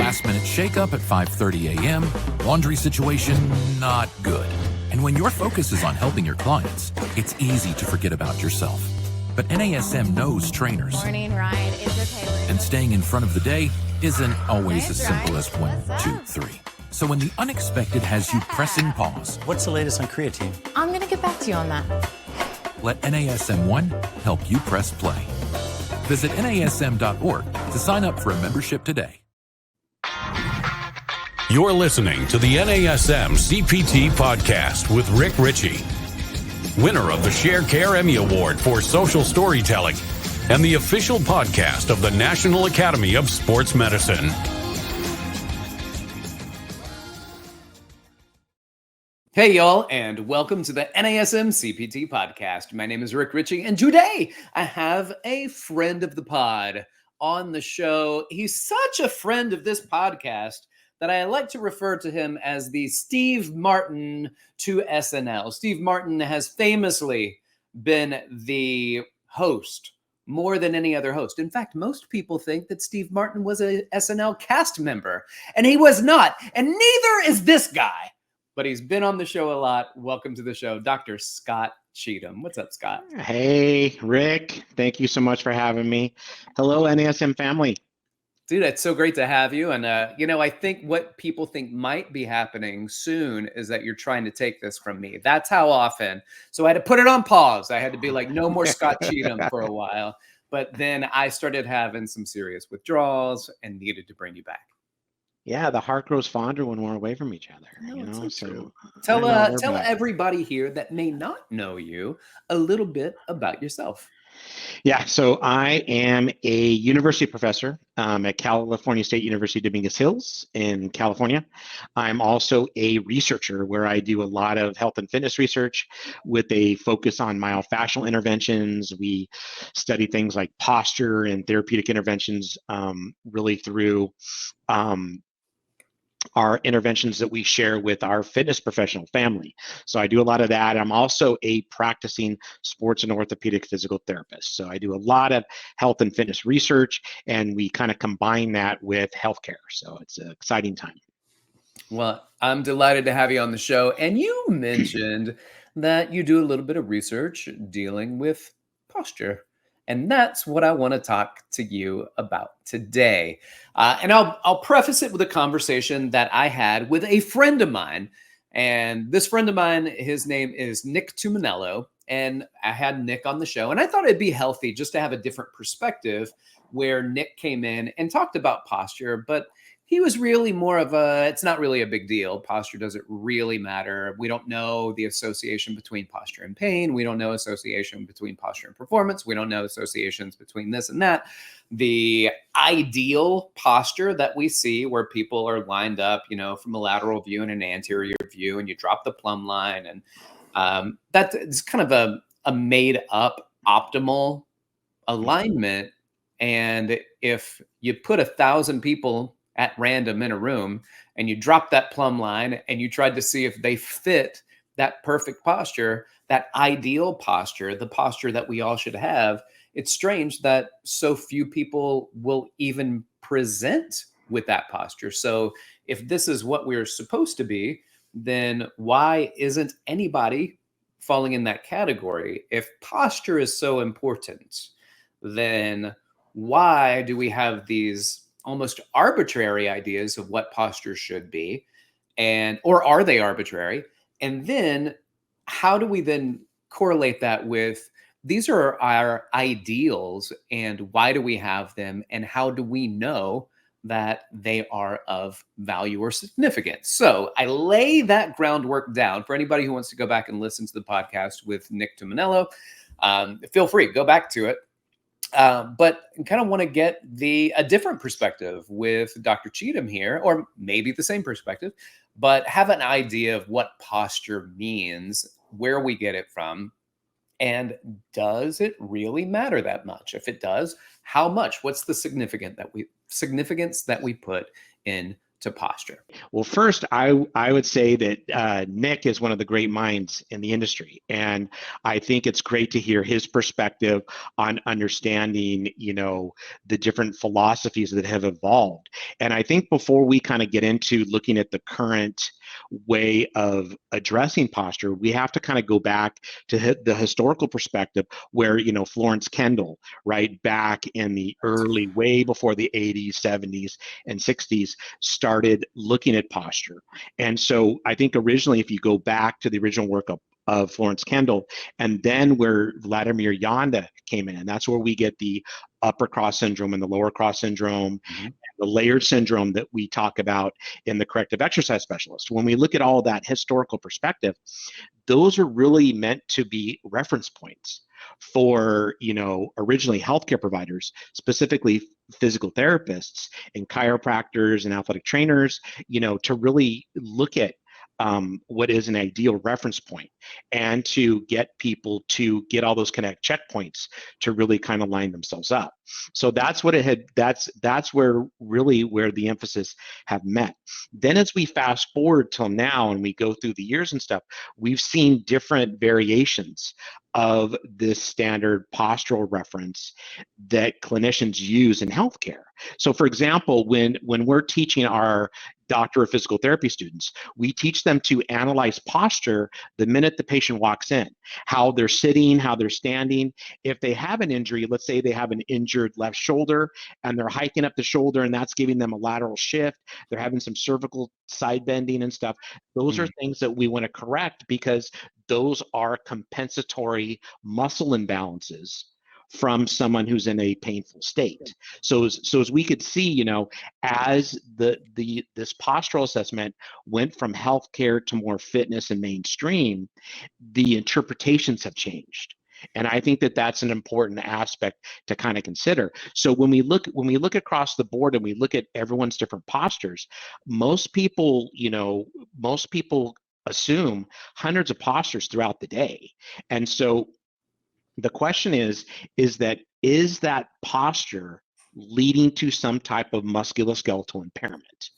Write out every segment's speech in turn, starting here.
last-minute shakeup at 5:30 a.m., laundry situation not good. And when your focus is on helping your clients, it's easy to forget about yourself. But NASM knows trainers. Morning, Ryan. It's okay. And staying in front of the day isn't always as simple as 1, 2, 3. So when the unexpected has you pressing pause, What's the latest on creatine? I'm going to get back to you on that. let NASM1 help you press play. Visit NASM.org to sign up for a membership today. You're listening to the NASM CPT Podcast with Richey, winner of the Share Care Emmy Award for Social Storytelling and the official podcast of the National Academy of Sports Medicine. Hey, y'all, and welcome to the NASM CPT Podcast. My name is Richey, and today I have a friend of the pod on the show. He's such a friend of this podcast that I like to refer to him as the Steve Martin to SNL. Steve Martin has famously been the host more than any other host. In fact, most people think that Steve Martin was a SNL cast member, and he was not, and neither is this guy. But he's been on the show a lot. Welcome to the show, Dr. Scott Cheatham. What's up, Scott? Hey, Rick. Thank you so much for having me. Hello, NASM family. Dude, it's so great to have you. And, I think what people think might be happening soon is that you're trying to take this from me. That's how often. So I had to put it on pause. I had to be like, no more Scott Cheatham for a while. But then I started having some serious withdrawals and needed to bring you back. Yeah, the heart grows fonder when we're away from each other. No, so tell everybody here that may not know you a little bit about yourself. Yeah, so I am a university professor at California State University, Dominguez Hills in California. I'm also a researcher where I do a lot of health and fitness research with a focus on myofascial interventions. We study things like posture and therapeutic interventions really through our interventions that we share with our fitness professional family. So I do a lot of that. I'm also a practicing sports and orthopedic physical therapist. So I do a lot of health and fitness research, and we kind of combine that with healthcare. So it's an exciting time. Well, I'm delighted to have you on the show. And you mentioned that you do a little bit of research dealing with posture. And that's what I want to talk to you about today. And I'll preface it with a conversation that I had with a friend of mine. And this friend of mine, his name is Nick Tuminello. And I had Nick on the show. And I thought it'd be healthy just to have a different perspective where Nick came in and talked about posture. But he was really more of it's not really a big deal. Posture doesn't really matter. We don't know the association between posture and pain. We don't know association between posture and performance. We don't know associations between this and that. The ideal posture that we see where people are lined up, from a lateral view and an anterior view, and you drop the plumb line. And that is kind of a made up optimal alignment. And if you put 1,000 people at random in a room and you drop that plumb line and you tried to see if they fit that perfect posture, that ideal posture, the posture that we all should have, it's strange that so few people will even present with that posture. So if this is what we're supposed to be, then why isn't anybody falling in that category? If posture is so important, then why do we have these almost arbitrary ideas of what posture should be, or are they arbitrary? And then how do we then correlate that with these are our ideals, and why do we have them, and how do we know that they are of value or significance? So I lay that groundwork down for anybody who wants to go back and listen to the podcast with Nick Tuminello. Feel free, go back to it. But I kind of want to get a different perspective with Dr. Cheatham here, or maybe the same perspective, but have an idea of what posture means, where we get it from, and does it really matter that much? If it does, how much? What's the significance that we put into to posture? Well, first, I would say that Nick is one of the great minds in the industry, and I think it's great to hear his perspective on understanding, the different philosophies that have evolved. And I think before we kind of get into looking at the current way of addressing posture, we have to kind of go back to the historical perspective where, Florence Kendall, right, back in the early, way before the 80s, 70s, and 60s, started looking at posture. And so I think originally, if you go back to the original work of Florence Kendall, and then where Vladimir Yanda came in, and that's where we get the upper cross syndrome and the lower cross syndrome, the layered syndrome that we talk about in the corrective exercise specialist. When we look at all that historical perspective, those are really meant to be reference points for, originally healthcare providers, specifically physical therapists and chiropractors and athletic trainers, to really look at what is an ideal reference point, and to get people to get all those connect checkpoints to really kind of line themselves up. So that's what it had. That's where the emphasis have met. Then as we fast forward till now and we go through the years and stuff, we've seen different variations of this standard postural reference that clinicians use in healthcare. So for example, when we're teaching our doctor of physical therapy students, we teach them to analyze posture the minute the patient walks in, how they're sitting, how they're standing. If they have an injury, let's say they have an injured left shoulder and they're hiking up the shoulder and that's giving them a lateral shift, they're having some cervical side bending and stuff. Those are things that we want to correct, because those are compensatory muscle imbalances from someone who's in a painful state. So as we could see, as this postural assessment went from healthcare to more fitness and mainstream, the interpretations have changed. And I think that that's an important aspect to kind of consider. So when we look across the board and we look at everyone's different postures, most people assume hundreds of postures throughout the day. And so the question is that posture leading to some type of musculoskeletal impairment?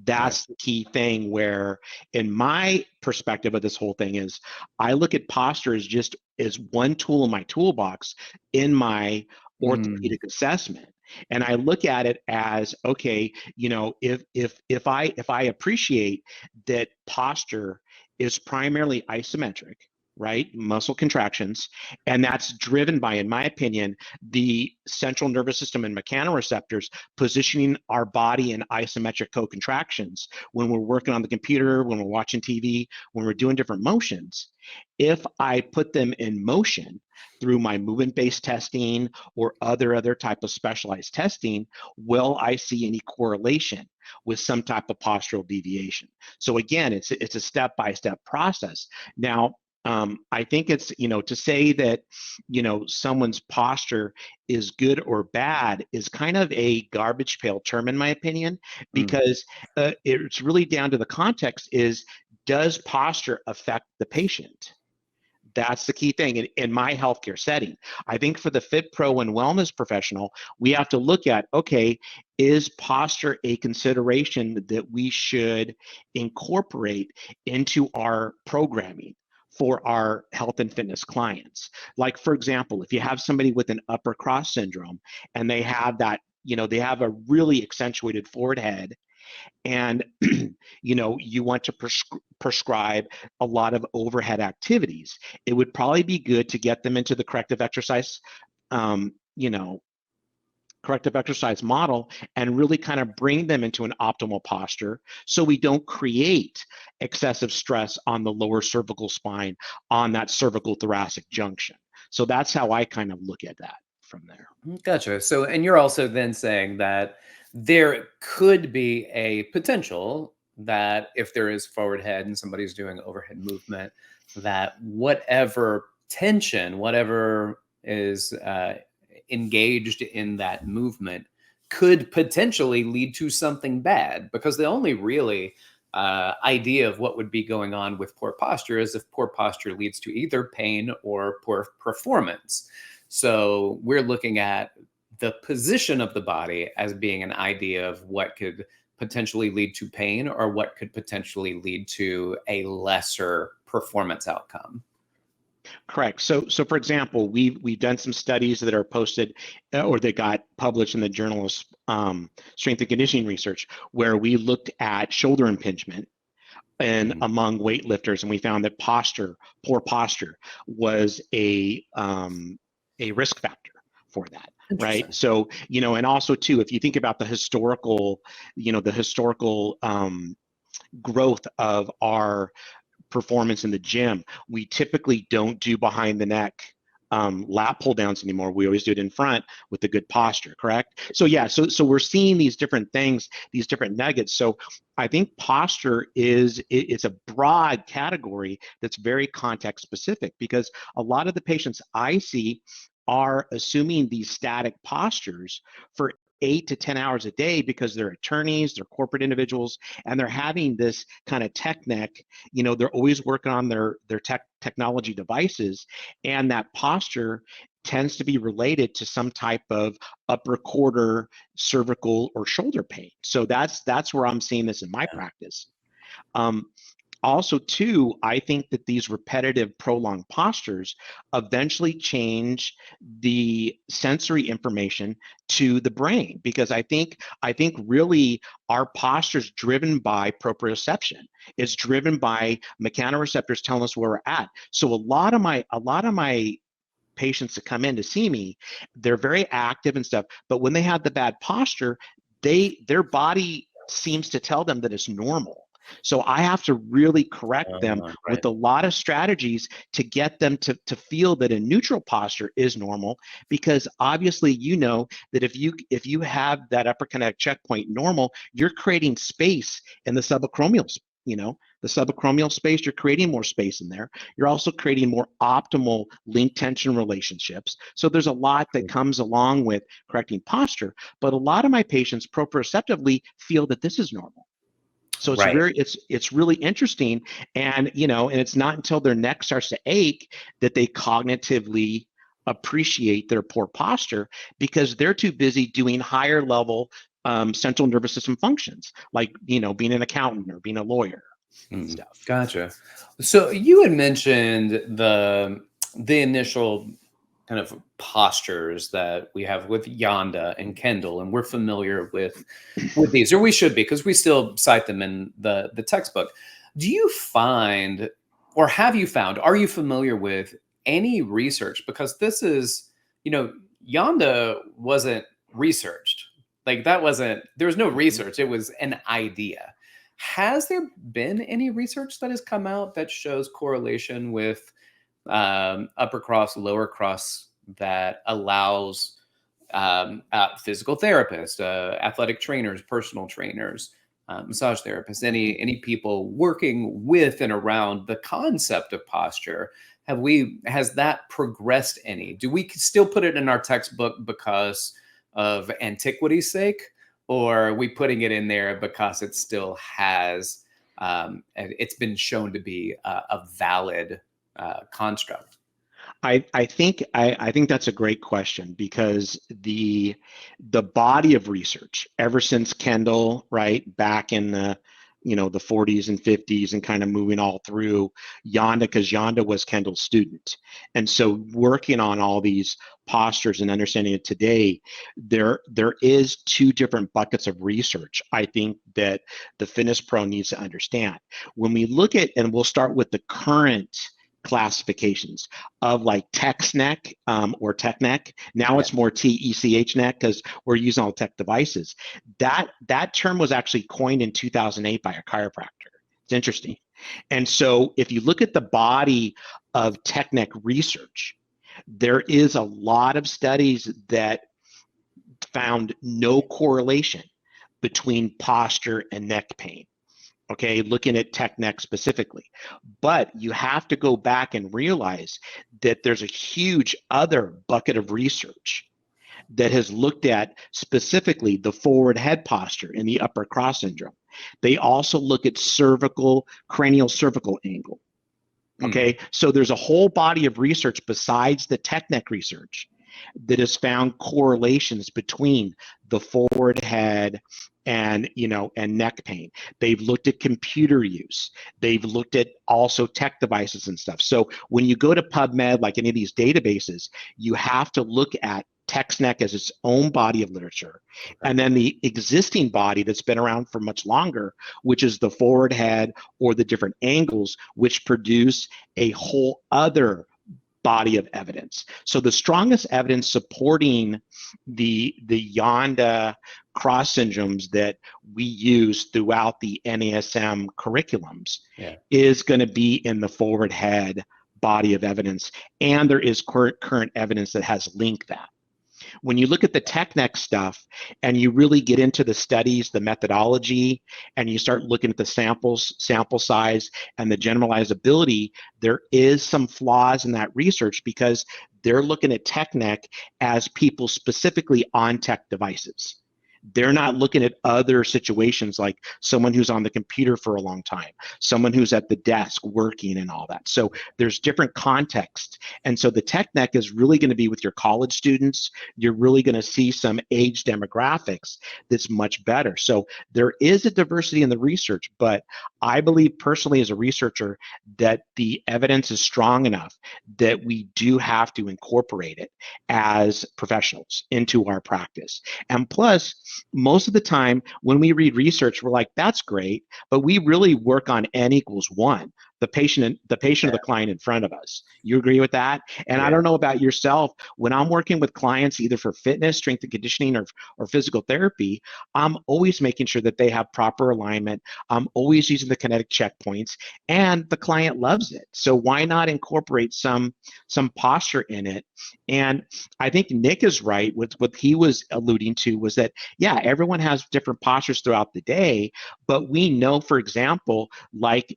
That's the key thing, where in my perspective of this whole thing is I look at posture as just as one tool in my toolbox in my orthopedic assessment. And I look at it as, okay, if I appreciate that posture is primarily isometric, right? Muscle contractions. And that's driven by, in my opinion, the central nervous system and mechanoreceptors positioning our body in isometric co-contractions when we're working on the computer, when we're watching TV, when we're doing different motions. If I put them in motion through my movement-based testing or other type of specialized testing, will I see any correlation with some type of postural deviation? So again, it's a step-by-step process. Now, I think it's, to say that, someone's posture is good or bad is kind of a garbage pail term, in my opinion, because it's really down to the context is, does posture affect the patient? That's the key thing in my healthcare setting. I think for the fit pro and wellness professional, we have to look at, okay, is posture a consideration that we should incorporate into our programming for our health and fitness clients? Like, for example, if you have somebody with an upper cross syndrome and they have that, they have a really accentuated forward head, and you want to prescribe a lot of overhead activities, it would probably be good to get them into the corrective exercise model and really kind of bring them into an optimal posture, so we don't create excessive stress on the lower cervical spine, on that cervical thoracic junction. So that's how I kind of look at that from there. Gotcha. So, and you're also then saying that there could be a potential that if there is forward head and somebody's doing overhead movement, that whatever tension, whatever is engaged in that movement could potentially lead to something bad, because the only really idea of what would be going on with poor posture is if poor posture leads to either pain or poor performance. So we're looking at the position of the body as being an idea of what could potentially lead to pain, or what could potentially lead to a lesser performance outcome? Correct. So for example, we've done some studies that are posted or that got published in the journal of Strength and Conditioning Research, where we looked at shoulder impingement and among weightlifters, and we found that poor posture, was a risk factor for that. Right. So, and also too, if you think about the historical growth of our performance in the gym, we typically don't do behind the neck lat pull downs anymore. We always do it in front with the good posture, correct? So yeah, so we're seeing these different things, these different nuggets. So I think posture it's a broad category that's very context specific, because a lot of the patients I see are assuming these static postures for 8 to 10 hours a day because they're attorneys, they're corporate individuals, and they're having this kind of tech neck. They're always working on their technology devices, and that posture tends to be related to some type of upper quarter, cervical, or shoulder pain. So that's where I'm seeing this in my practice. Also, too, I think that these repetitive, prolonged postures eventually change the sensory information to the brain, because I think really our posture is driven by proprioception. It's driven by mechanoreceptors telling us where we're at. So a lot of my patients that come in to see me, they're very active and stuff, but when they have the bad posture, their body seems to tell them that it's normal. So I have to really correct them with a lot of strategies to get them to feel that a neutral posture is normal, because obviously that if you have that upper cardiac checkpoint normal, you're creating space in the subacromial, the subacromial space, you're creating more space in there. You're also creating more optimal link tension relationships. So there's a lot that comes along with correcting posture, but a lot of my patients proprioceptively feel that this is normal. So it's really interesting, and and it's not until their neck starts to ache that they cognitively appreciate their poor posture, because they're too busy doing higher level central nervous system functions, like being an accountant or being a lawyer. Stuff. Gotcha. So you had mentioned the initial kind of postures that we have with Yanda and Kendall, and we're familiar with these, or we should be, because we still cite them in the textbook. Do you find, or have you found, are you familiar with any research? Because this is, Yanda wasn't researched. Like there was no research. It was an idea. Has there been any research that has come out that shows correlation with upper cross, lower cross, that allows physical therapists, athletic trainers, personal trainers, massage therapists, any people working with and around the concept of posture? Has that progressed any? Do we still put it in our textbook because of antiquity's sake, or are we putting it in there because it still has it's been shown to be a valid construct? I think that's a great question, because the body of research ever since Kendall, right, back in the the 40s and 50s, and kind of moving all through Yanda, because Yanda was Kendall's student, and so working on all these postures and understanding it today, there is two different buckets of research I think that the fitness pro needs to understand. When we look at, and we'll start with the current classifications of like Tech's neck or Tech neck. Now it's more TECH neck because we're using all tech devices. That term was actually coined in 2008 by a chiropractor. It's interesting. And so if you look at the body of Tech neck research, there is a lot of studies that found no correlation between posture and neck pain. Okay, looking at tech neck specifically. But you have to go back and realize that there's a huge other bucket of research that has looked at specifically the forward head posture in the upper cross syndrome. They also look at cranial cervical angle. Okay, so there's a whole body of research besides the tech neck research that has found correlations between the forward head and neck pain. They've looked at computer use. They've looked at also tech devices and stuff. So when you go to PubMed, like any of these databases, you have to look at TexNeck as its own body of literature, and then the existing body that's been around for much longer, which is the forward head or the different angles, which produce a whole other body of evidence. So the strongest evidence supporting the Yonda cross syndromes that we use throughout the NASM curriculums is going to be in the forward head body of evidence, and there is current evidence that has linked that. When you look at the TechNeck stuff and you really get into the studies, the methodology, and you start looking at the sample size and the generalizability, there is some flaws in that research because they're looking at TechNeck as people specifically on tech devices. They're not looking at other situations like someone who's on the computer for a long time, someone who's at the desk working and all that. So there's different context. And so the TechNeck is really going to be with your college students. You're really going to see some age demographics that's much better. So there is a diversity in the research, but I believe personally as a researcher that the evidence is strong enough that we do have to incorporate it as professionals into our practice. And plus, most of the time when we read research, we're like, that's great, but we really work on N equals 1, the patient or the client in front of us. You agree with that? And I don't know about yourself, when I'm working with clients either for fitness, strength and conditioning, or physical therapy, I'm always making sure that they have proper alignment. I'm always using the kinetic checkpoints, and the client loves it. So why not incorporate some posture in it? And I think Nick is right with what he was alluding to was that, yeah, everyone has different postures throughout the day, but we know, for example, like,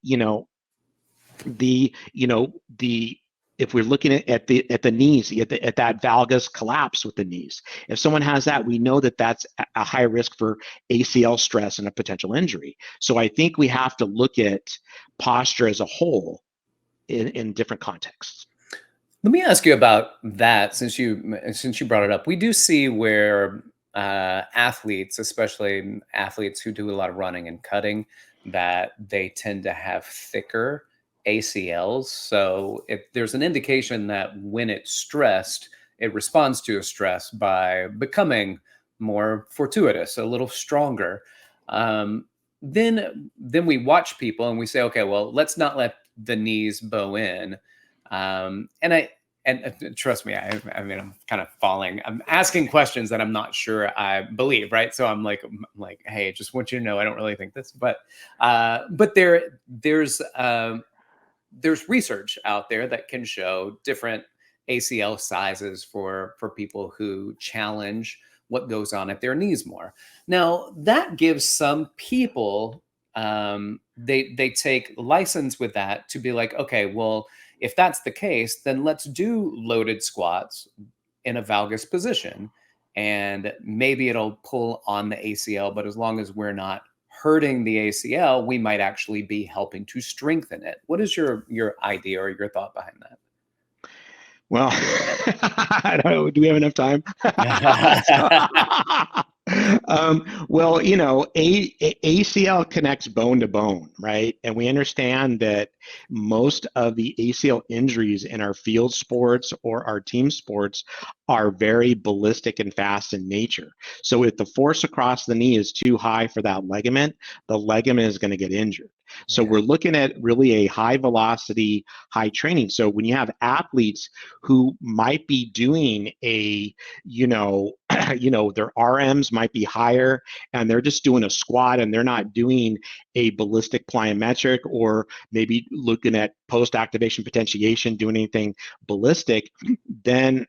if we're looking at the knees, at that valgus collapse with the knees, if someone has that, we know that that's a high risk for ACL stress and a potential injury. So I think we have to look at posture as a whole in different contexts. Let me ask you about that since you brought it up. We do see where athletes, especially athletes who do a lot of running and cutting, that they tend to have thicker ACLs. So if there's an indication that when it's stressed, it responds to a stress by becoming more fortuitous, a little stronger. Then we watch people and we say, okay, well, let's not let the knees bow in. And trust me, I mean, I'm kind of falling. I'm asking questions that I'm not sure I believe, right? So I'm like, hey, just want you to know, I don't really think this, but there's research out there that can show different ACL sizes for people who challenge what goes on at their knees more. Now that gives some people, they take license with that to be like, okay, well, if that's the case, then let's do loaded squats in a valgus position, and maybe it'll pull on the ACL, but as long as we're not hurting the ACL, we might actually be helping to strengthen it. What is your idea or your thought behind that? Well, I don't know. Do we have enough time? Well, ACL connects bone to bone, right? And we understand that most of the ACL injuries in our field sports or our team sports are very ballistic and fast in nature. So if the force across the knee is too high for that ligament, the ligament is going to get injured. So we're looking at really a high velocity, high training. So when you have athletes who might be doing their RMs might be higher and they're just doing a squat and they're not doing a ballistic plyometric or maybe looking at post-activation potentiation, doing anything ballistic, then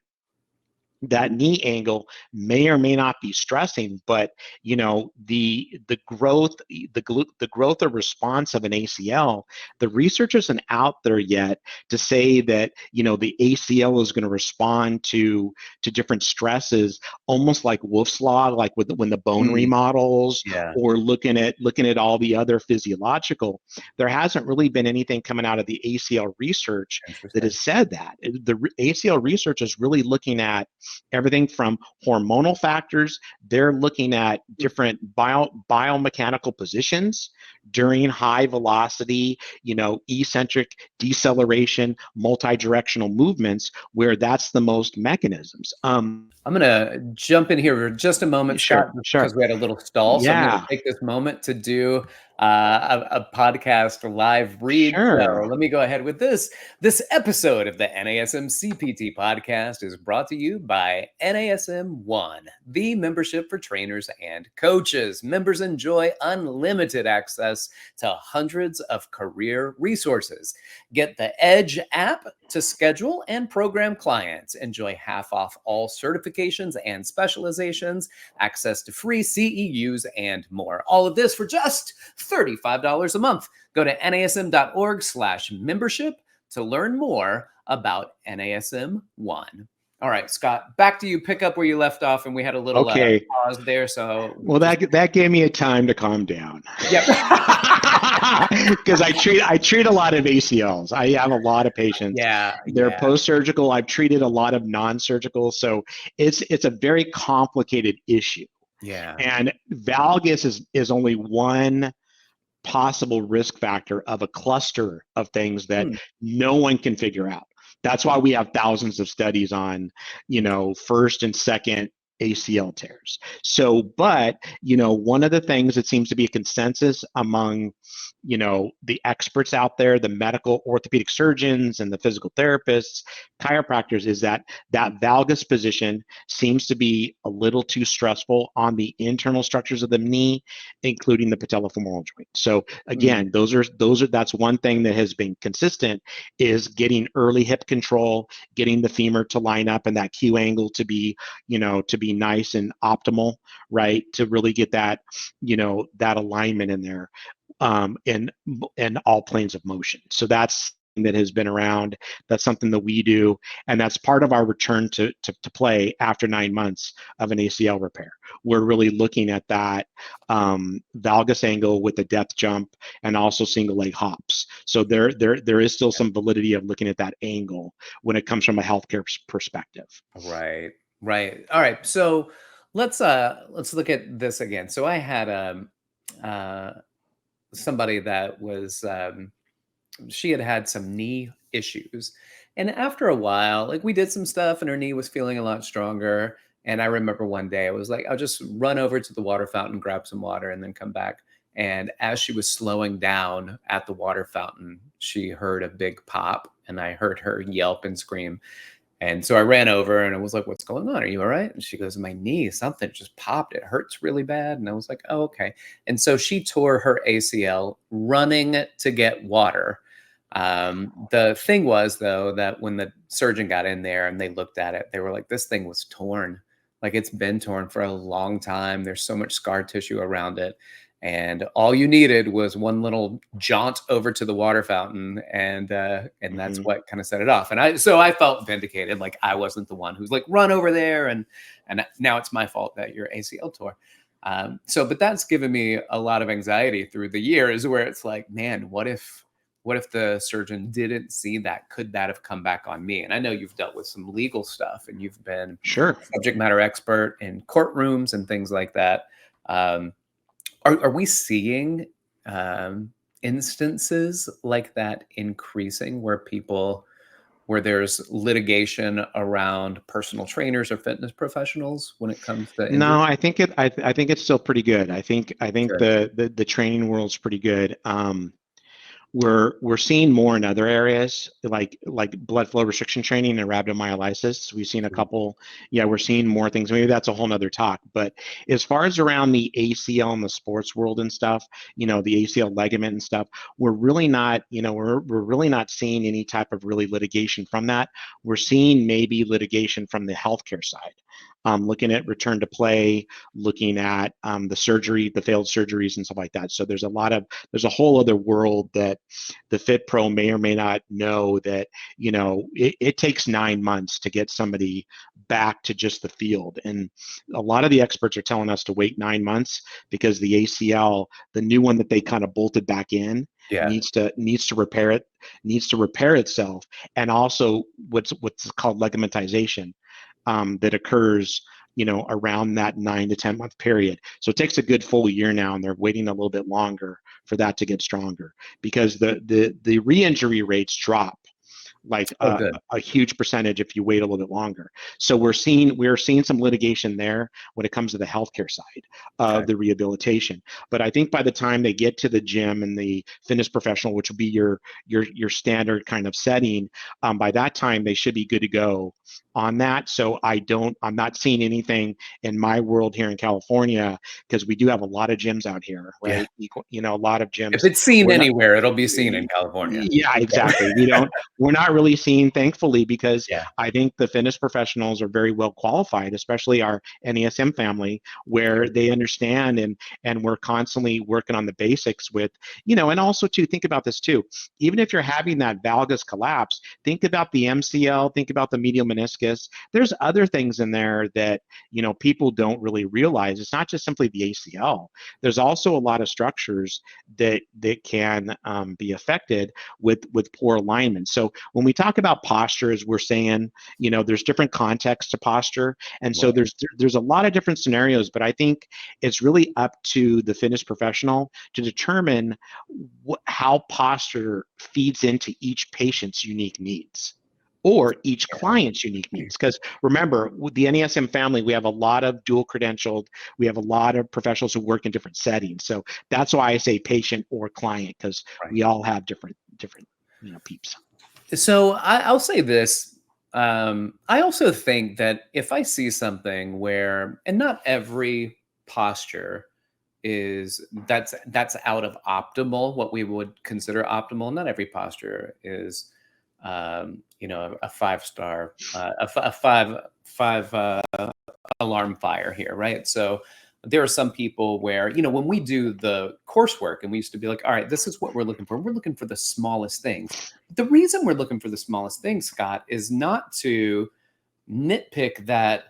that knee angle may or may not be stressing, but the growth or response of an ACL, the research isn't out there yet to say that the ACL is going to respond to different stresses, almost like Wolff's Law, like when the bone remodels, or looking at all the other physiological. There hasn't really been anything coming out of the ACL research that has said that. The ACL research is really looking at everything from hormonal factors. They're looking at different biomechanical positions during high velocity, eccentric deceleration, multi-directional movements, where that's the most mechanisms. I'm going to jump in here for just a moment, Scott, Sure. because we had a little stall. So I'm going to Yeah. take this moment to do a podcast live read. Sure. So let me go ahead with this. This episode of the NASM CPT Podcast is brought to you by NASM One, the membership for trainers and coaches. Members enjoy unlimited access to hundreds of career resources. Get the Edge app to schedule and program clients. Enjoy half off all certifications and specializations, access to free CEUs, and more. All of this for just $35 a month. Go to nasm.org/membership to learn more about NASM One. All right, Scott, back to you. Pick up where you left off, and we had a little pause there. So, well, that gave me a time to calm down. Yep. Because I treat a lot of ACLs. I have a lot of patients. They're post-surgical. I've treated a lot of non-surgical, so it's a very complicated issue. Yeah. And valgus is only one possible risk factor of a cluster of things that no one can figure out. That's why we have thousands of studies on, first and second ACL tears. So, but, one of the things that seems to be a consensus among, the experts out there, the medical orthopedic surgeons and the physical therapists, chiropractors, is that valgus position seems to be a little too stressful on the internal structures of the knee, including the patellofemoral joint. So again, that's one thing that has been consistent, is getting early hip control, getting the femur to line up and that Q angle to be nice and optimal, right? To really get that, that alignment in there, in all planes of motion. So that's that has been around. That's something that we do, and that's part of our return to play after 9 months of an ACL repair. We're really looking at that valgus angle with the depth jump and also single leg hops. So there is still some validity of looking at that angle when it comes from a healthcare perspective. Right. All right. So let's look at this again. So I had somebody that was she had some knee issues, and after a while, like, we did some stuff and her knee was feeling a lot stronger. And I remember one day I was like, I'll just run over to the water fountain, grab some water, and then come back. And as she was slowing down at the water fountain, she heard a big pop, and I heard her yelp and scream. And so I ran over and I was like, what's going on? Are you all right? And she goes, my knee, something just popped. It hurts really bad. And I was like, oh, okay. And so she tore her ACL running to get water. The thing was, though, that when the surgeon got in there and they looked at it, they were like, this thing was torn. Like, it's been torn for a long time. There's so much scar tissue around it. And all you needed was one little jaunt over to the water fountain, and that's what kind of set it off. And I felt vindicated, like I wasn't the one who's like, run over there, and now it's my fault that your ACL tore. But that's given me a lot of anxiety through the years, where it's like, man, what if the surgeon didn't see that? Could that have come back on me? And I know you've dealt with some legal stuff, and you've been subject matter expert in courtrooms and things like that. Are we seeing instances like that increasing, where there's litigation around personal trainers or fitness professionals when it comes to injury? No, I think it's still pretty good. I think the training world's pretty good. We're seeing more in other areas, like blood flow restriction training and rhabdomyolysis. We've seen a couple. Yeah, we're seeing more things. Maybe that's a whole nother talk. But as far as around the ACL and the sports world and stuff, the ACL ligament and stuff, we're really not, we're really not seeing any type of really litigation from that. We're seeing maybe litigation from the healthcare side. Looking at return to play, looking at the surgery, the failed surgeries and stuff like that. So there's a whole other world that the Fit Pro may or may not know, that, it takes 9 months to get somebody back to just the field. And a lot of the experts are telling us to wait 9 months, because the ACL, the new one that they kind of bolted back in, needs to repair itself. And also what's called ligamentization. that occurs, around that 9 to 10 month period. So it takes a good full year now, and they're waiting a little bit longer for that to get stronger, because the re-injury rates drop like Oh, good. a huge percentage if you wait a little bit longer. So we're seeing some litigation there when it comes to the healthcare side of the rehabilitation. But I think by the time they get to the gym and the fitness professional, which will be your standard kind of setting, by that time they should be good to go on that. So I'm not seeing anything in my world here in California, because we do have a lot of gyms out here, right? A lot of gyms. If it's seen anywhere, it'll be seen in California. Yeah, exactly. We're not really seeing, thankfully, because I think the fitness professionals are very well qualified, especially our NASM family, where they understand, and we're constantly working on the basics with, and also to think about this too. Even if you're having that valgus collapse, think about the MCL, think about the medial meniscus. There's other things in there that, people don't really realize. It's not just simply the ACL. There's also a lot of structures that can be affected with poor alignment. So when we talk about posture, as we're saying, there's different contexts to posture. And so there's a lot of different scenarios, but I think it's really up to the fitness professional to determine how posture feeds into each patient's unique needs, or each client's unique needs. Because remember, with the NASM family, we have a lot of dual credentialed, we have a lot of professionals who work in different settings. So that's why I say patient or client, because we all have different peeps. So I'll say this. I also think that if I see something where, and not every posture that's out of optimal, what we would consider optimal. Not every posture is, a 5-star, a five alarm fire here, right? So there are some people where, when we do the coursework, and we used to be like, all right, this is what we're looking for. We're looking for the smallest things. The reason we're looking for the smallest things, Scott, is not to nitpick that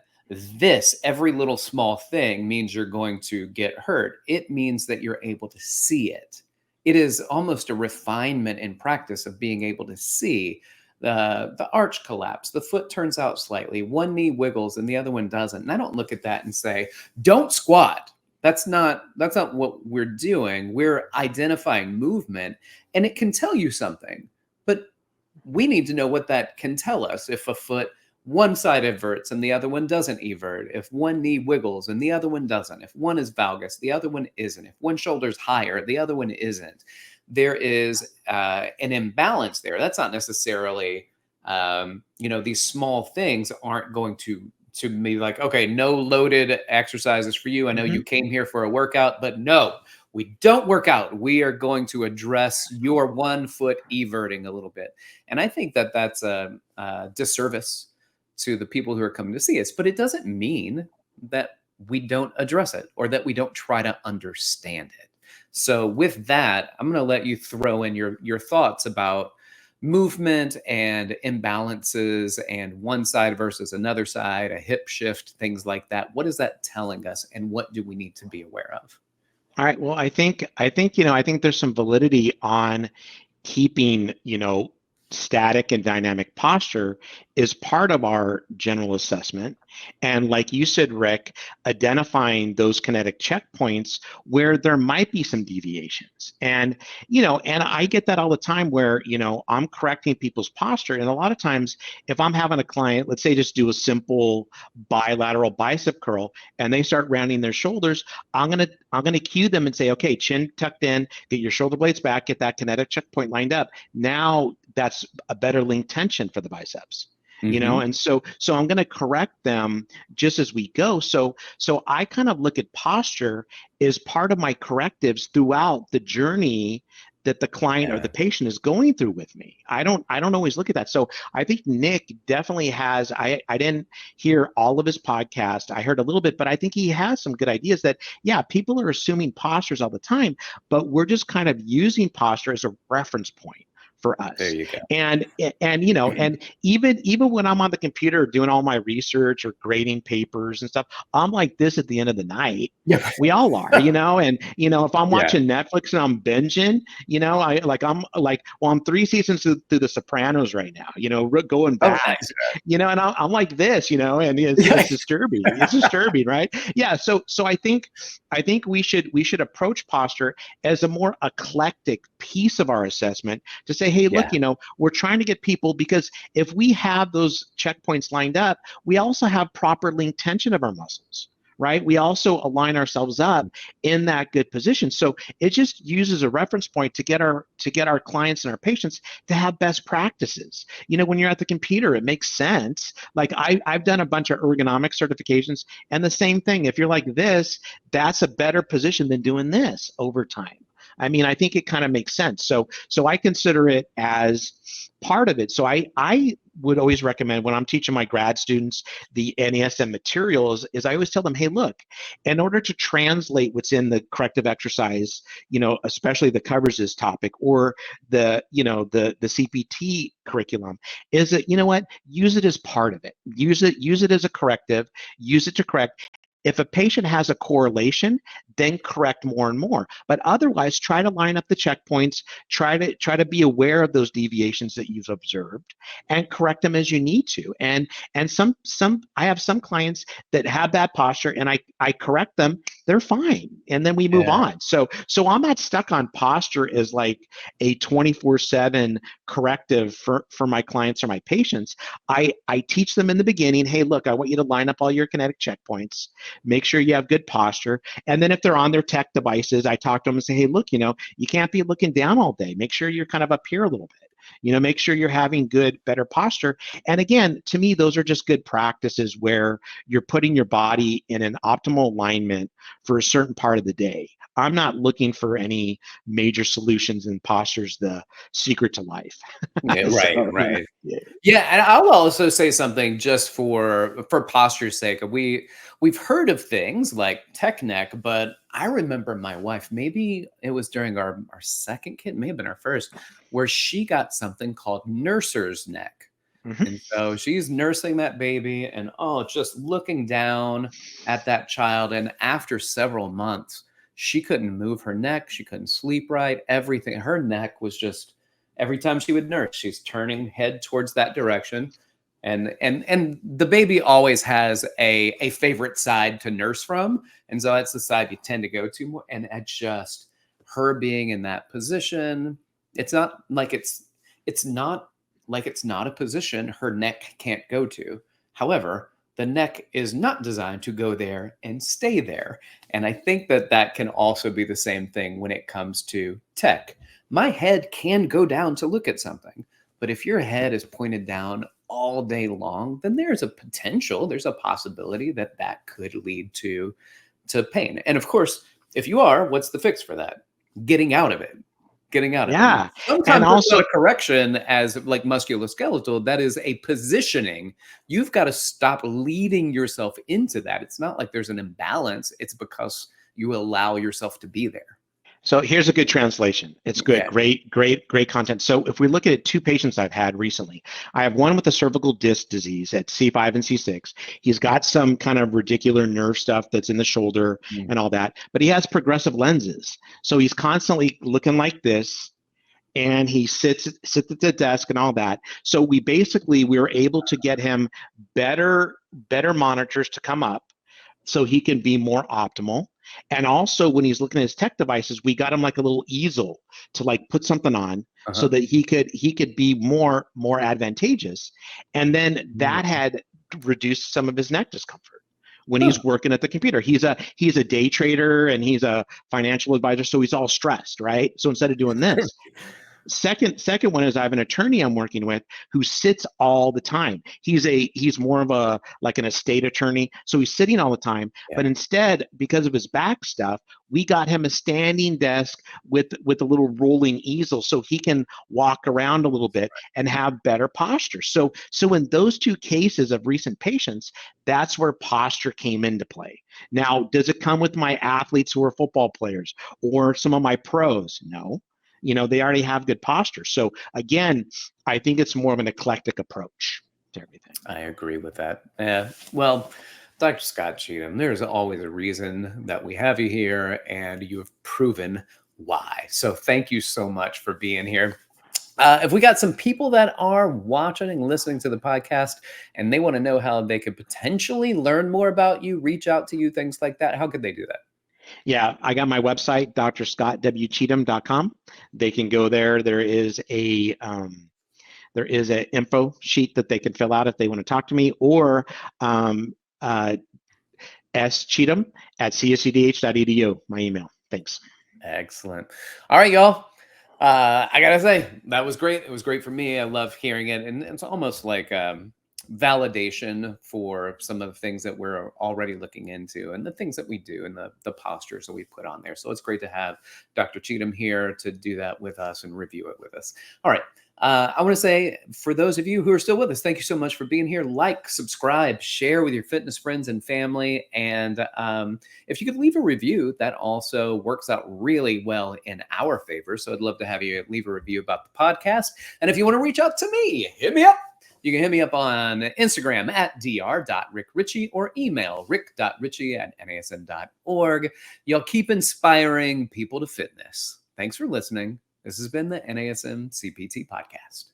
every little small thing means you're going to get hurt. It means that you're able to see it. It is almost a refinement in practice of being able to see the arch collapse, the foot turns out slightly, one knee wiggles and the other one doesn't. And I don't look at that and say, don't squat. That's not what we're doing. We're identifying movement, and it can tell you something, but we need to know what that can tell us. If a foot, one side everts and the other one doesn't evert, if one knee wiggles and the other one doesn't, if one is valgus, the other one isn't, if one shoulder's higher, the other one isn't. There is an imbalance there. That's not necessarily, these small things aren't going to be like, okay, no loaded exercises for you. I know you came here for a workout, but no, we don't work out. We are going to address your 1 foot everting a little bit. And I think that that's a disservice to the people who are coming to see us, but it doesn't mean that we don't address it or that we don't try to understand it. So with that, I'm going to let you throw in your thoughts about movement and imbalances and one side versus another side, a hip shift, things like that. What is that telling us, and what do we need to be aware of? All right. Well, I think there's some validity on keeping, static and dynamic posture is part of our general assessment. And like you said, Rick, identifying those kinetic checkpoints where there might be some deviations. And, and I get that all the time where, I'm correcting people's posture. And a lot of times if I'm having a client, let's say just do a simple bilateral bicep curl, and they start rounding their shoulders, I'm going to cue them and say, okay, chin tucked in, get your shoulder blades back, get that kinetic checkpoint lined up. Now that's a better link tension for the biceps. And so I'm going to correct them just as we go. So I kind of look at posture as part of my correctives throughout the journey that the client or the patient is going through with me. I don't always look at that. So I think Nick definitely has, I didn't hear all of his podcast. I heard a little bit, but I think he has some good ideas that, people are assuming postures all the time, but we're just kind of using posture as a reference point for us. There you go. And and even when I'm on the computer doing all my research or grading papers and stuff, I'm like this at the end of the night. Yeah. We all are, and if I'm watching Netflix and I'm binging, I'm 3 seasons through The Sopranos right now, going back, Nice. and I'm like this, and it's disturbing. It's disturbing, right? Yeah. So I think we should approach posture as a more eclectic piece of our assessment to say, hey, look, we're trying to get people, because if we have those checkpoints lined up, we also have proper link tension of our muscles. Right? We also align ourselves up in that good position. So it just uses a reference point to get our clients and our patients to have best practices. When you're at the computer, it makes sense. Like I've done a bunch of ergonomic certifications, and the same thing. If you're like this, that's a better position than doing this over time. I mean, I think it kind of makes sense. So I consider it as part of it. So I would always recommend, when I'm teaching my grad students the NASM materials, is I always tell them, hey, look, in order to translate what's in the corrective exercise, especially that covers this topic, or the CPT curriculum, is that, use it as part of it. Use it as a corrective, use it to correct. If a patient has a correlation, then correct more and more. But otherwise, try to line up the checkpoints, try to be aware of those deviations that you've observed, and correct them as you need to. And some I have some clients that have bad posture, and I correct them, they're fine, and then we move on. So I'm not stuck on posture as like a 24/7 corrective for my clients or my patients. I teach them in the beginning, hey, look, I want you to line up all your kinetic checkpoints. Make sure you have good posture. And then if they're on their tech devices, I talk to them and say, hey, look, you can't be looking down all day. Make sure you're kind of up here a little bit. Make sure you're having better posture. And again, to me, those are just good practices where you're putting your body in an optimal alignment for a certain part of the day. I'm not looking for any major solutions, and posture's the secret to life. Yeah, right. Yeah. Yeah, and I'll also say something just for posture's sake. We've heard of things like tech neck, but I remember my wife, maybe it was during our second kid, may have been our first, where she got something called nurser's neck. Mm-hmm. And so she's nursing that baby and just looking down at that child. And after several months, she couldn't move her neck. She couldn't sleep right. Everything. Her neck was just, every time she would nurse, she's turning head towards that direction. And the baby always has a favorite side to nurse from. And so that's the side you tend to go to more. And at just her being in that position, it's not a position her neck can't go to. However, the neck is not designed to go there and stay there. And I think that can also be the same thing when it comes to tech. My head can go down to look at something, but if your head is pointed down all day long, then there's a possibility that could lead to pain. And of course, if you are, what's the fix for that? Getting out of it. Yeah. Sometimes And also a correction as like musculoskeletal, that is a positioning. You've got to stop leading yourself into that. It's not like there's an imbalance. It's because you allow yourself to be there. So here's a good translation. It's good. Yeah. Great content. So if we look at 2 patients I've had recently, I have one with a cervical disc disease at C5 and C6. He's got some kind of radicular nerve stuff that's in the shoulder and all that, but he has progressive lenses. So he's constantly looking like this, and he sits at the desk and all that. So we were able to get him better monitors to come up so he can be more optimal. And also when he's looking at his tech devices, we got him like a little easel to like put something on so that he could be more advantageous. And then that had reduced some of his neck discomfort when he's working at the computer. He's a day trader and he's a financial advisor, so he's all stressed, right? So instead of doing this, Second one is I have an attorney I'm working with who sits all the time. He's more of an estate attorney, so he's sitting all the time. Yeah. But instead, because of his back stuff, we got him a standing desk with a little rolling easel, so he can walk around a little bit and have better posture. So in those 2 cases of recent patients, that's where posture came into play. Now, does it come with my athletes who are football players or some of my pros? No. they already have good posture. So again, I think it's more of an eclectic approach to everything. I agree with that. Yeah. Well, Dr. Scott Cheatham, there's always a reason that we have you here, and you have proven why. So thank you so much for being here. If we got some people that are watching and listening to the podcast and they want to know how they could potentially learn more about you, reach out to you, things like that, how could they do that? Yeah, I got my website, drscottwcheatham.com. They can go there. There is an info sheet that they can fill out if they want to talk to me, or scheatham@cscdh.edu, my email. Thanks. Excellent. All right, y'all. I gotta say, that was great. It was great for me. I love hearing it. And it's almost like validation for some of the things that we're already looking into and the things that we do and the postures that we put on there. So it's great to have Dr. Cheatham here to do that with us and review it with us. All right. I want to say, for those of you who are still with us, thank you so much for being here. Like, subscribe, share with your fitness friends and family. And if you could leave a review, that also works out really well in our favor. So I'd love to have you leave a review about the podcast. And if you want to reach out to me, hit me up. You can hit me up on Instagram at dr.rickrichy or email rick.richey@nasm.org. Y'all keep inspiring people to fitness. Thanks for listening. This has been the NASM CPT Podcast.